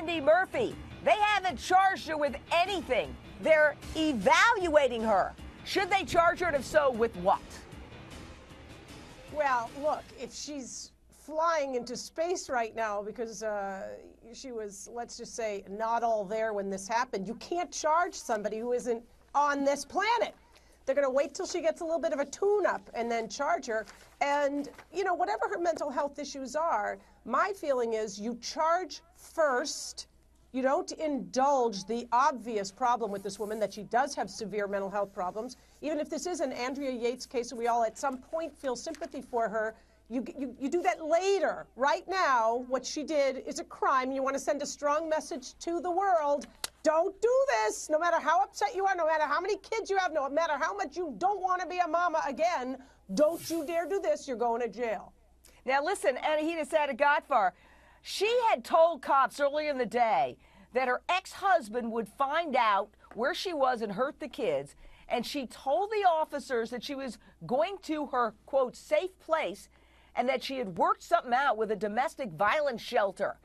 Wendy Murphy. They haven't charged her with anything. They're evaluating her. Should they charge her, and if so, with what? Well, look, if she's flying into space right now because she was, let's just say, not all there when this happened, you can't charge somebody who isn't on this planet. They're going to wait till she gets a little bit of a tune-up and then charge her. And, you know, whatever her mental health issues are, my feeling is you charge first. You don't indulge the obvious problem with this woman, that she does have severe mental health problems. Even if this is an Andrea Yates case and we all at some point feel sympathy for her, you do that later. Right now, what she did is a crime. You want to send a strong message to the world. Don't do this. No matter how upset you are, no matter how many kids you have, no matter how much you don't want to be a mama again, don't you dare do this. You're going to jail. Now, listen, Anahita Sadagatvar, she had told cops earlier in the day that her ex-husband would find out where she was and hurt the kids, and she told the officers that she was going to her, quote, safe place, and that she had worked something out with a domestic violence shelter.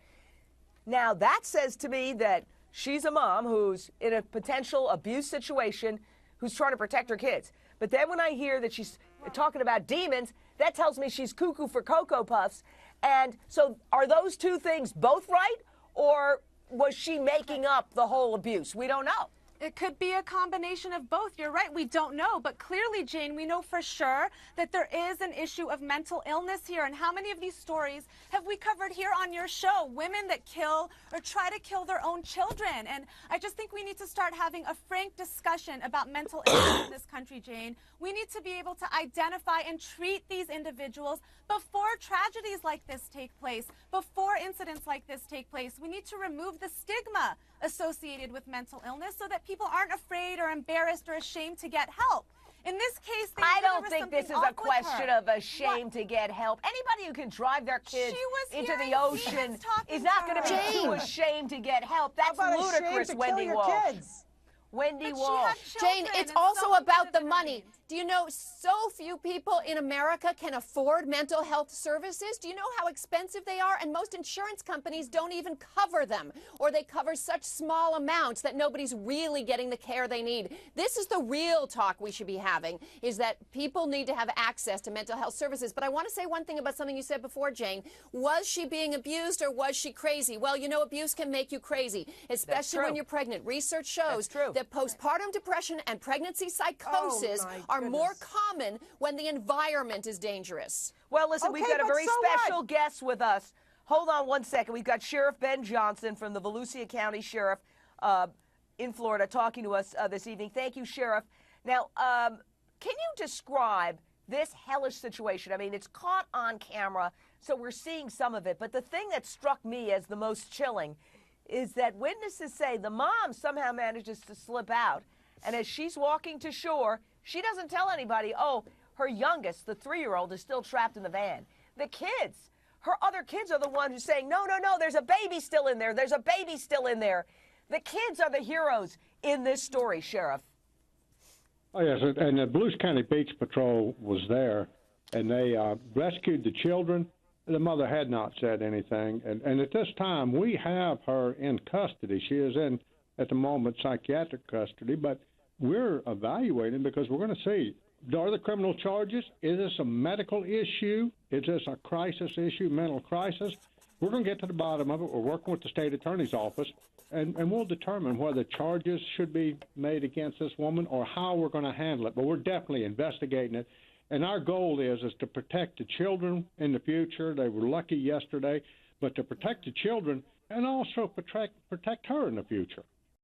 Now, that says to me that she's a mom who's in a potential abuse situation, who's trying to protect her kids. But then when I hear that she's talking about demons, that tells me she's cuckoo for Cocoa Puffs. And so are those two things both right, or was she making up the whole abuse? We don't know. It could be a combination of both. You're right, we don't know. But clearly, Jane, we know for sure that there is an issue of mental illness here. And how many of these stories have we covered here on your show? Women that kill or try to kill their own children. And I just think we need to start having a frank discussion about mental illness in this country, Jane. We need to be able to identify and treat these individuals before tragedies like this take place, before incidents like this take place. We need to remove the stigma associated with mental illness so that people aren't afraid or embarrassed or ashamed to get help. In this case, I don't think this is a question of ashamed to get help. Anybody who can drive their kids into the ocean is not going to be too ashamed to get help. That's ludicrous, Wendy Walsh. Wendy Walsh. Jane, it's also about the money. Do you know so few people in America can afford mental health services? Do you know how expensive they are? And most insurance companies don't even cover them, or they cover such small amounts that nobody's really getting the care they need. This is the real talk we should be having, is that people need to have access to mental health services. But I want to say one thing about something you said before, Jane. Was she being abused or was she crazy? Well, you know, abuse can make you crazy, especially when you're pregnant. Research shows that postpartum depression and pregnancy psychosis are more common when the environment is dangerous. Well, listen, we've got a very special guest with us. Hold on one second. We've got Sheriff Ben Johnson from the Volusia County Sheriff in Florida talking to us this evening. Thank you, Sheriff. Now, can you describe this hellish situation? I mean, it's caught on camera, so we're seeing some of it. But the thing that struck me as the most chilling is that witnesses say the mom somehow manages to slip out. And as she's walking to shore, she doesn't tell anybody, oh, her youngest, the 3-year-old, is still trapped in the van. The kids, her other kids are the ones who's saying, no, no, no, there's a baby still in there. There's a baby still in there. The kids are the heroes in this story, Sheriff. Oh, yes, and the Volusia County Beach Patrol was there, and they rescued the children. The mother had not said anything. And at this time, we have her in custody. She is in, at the moment, psychiatric custody, but we're evaluating because we're going to see, are there criminal charges? Is this a medical issue? Is this a crisis issue, mental crisis? We're going to get to the bottom of it. We're working with the state attorney's office, and we'll determine whether charges should be made against this woman or how we're going to handle it. But we're definitely investigating it. And our goal is to protect the children in the future. They were lucky yesterday, but to protect the children and also protect her in the future.